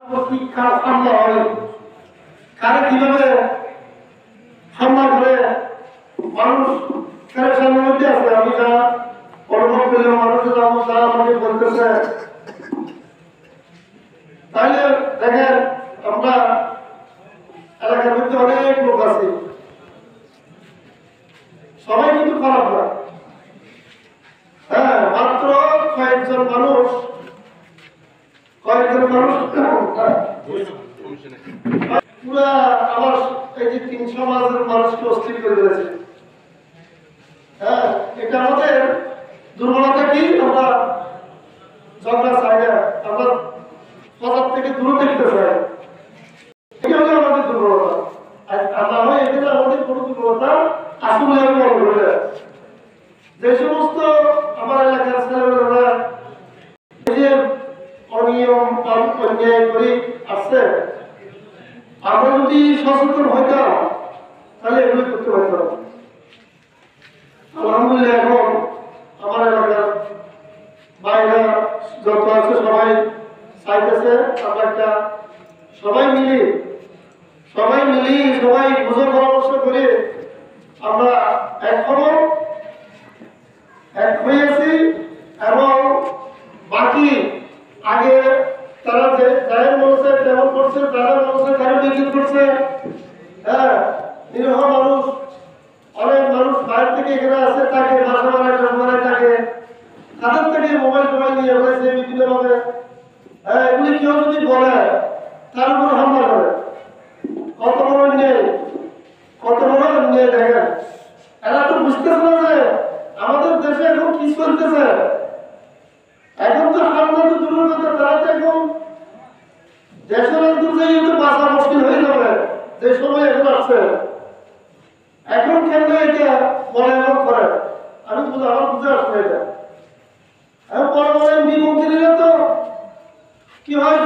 হামলা হয়, কারে কিভাবে হামলা করে মানুষ পেরেশানির মধ্যে আছে। আমি যা অনুভব করলাম, মানুষ যা আমাকে বলতেছে, তাইলে দেখেন আমরা এলাকার মধ্যে অনেক লোক আছে, সবাই কিন্তু খারাপ না। হ্যাঁ, মাত্র কয়েকজন মানুষ পুরা আমার এই যে 300 মাসের মানুষকে অস্থির করে দিয়েছে। হ্যাঁ, এটা আমাদের দুর্বলতা কি? আমরা ঝগড়া চাই না, আমরা বাজার থেকে দূরে দেখতে চাই। এটা হলো আমাদের দুর্বলতা। আল্লাহ এখানে আমাদের কোনো দুর্বলতা আসলে আমি মনে করি না। যে সমস্ত আমার এলাকার ছেলেমেয়েরা এই যে অনিয়ম অন্যায় করে আসছে, আমরা যদি সচেতন হইতাম তাহলে এগুলো করতে পারতাম। আলহামদুলিল্লাহ এখন আমার এলাকার বাইরা যত আছে সবাই চাইতেছে আমরা একটা সবাই মিলি সবাই বুঝে পরামর্শ করে আমরা এখনো এক হয়েছি। এবং বাকি আগে তারা যে যাদের মানুষের তেমন করছে, যাদের মানুষের কারো বিক্রি করছে, হ্যাঁ, নিরহ মানুষ, অনেক মানুষ বাইরে থেকে এখানে আসে, তাকে বাসা বানায় থাকে, তাদের থেকে মোবাইল নিয়ে হয়েছে বিভিন্নভাবে। হ্যাঁ, এগুলি কেউ যদি বলে তার উপর হামলা করে, কত বড় অন্যায় দেখেন। এরা তো বুঝতেছে না যে আমাদের দেশে এখন কি চলতেছে। এখন তো হামলা তো দূরের কথা, তারা তো এখন দেশের অন্তর্জায়ী তো বাঁচা মুশকিল হয়ে যাবে যে সময় এখন আসছে। এখন কেন এটা মনে করে আমি আমার বুঝে আসবো। এটা এখন বড় বড় এমপি মন্ত্রীরা তো কি হয়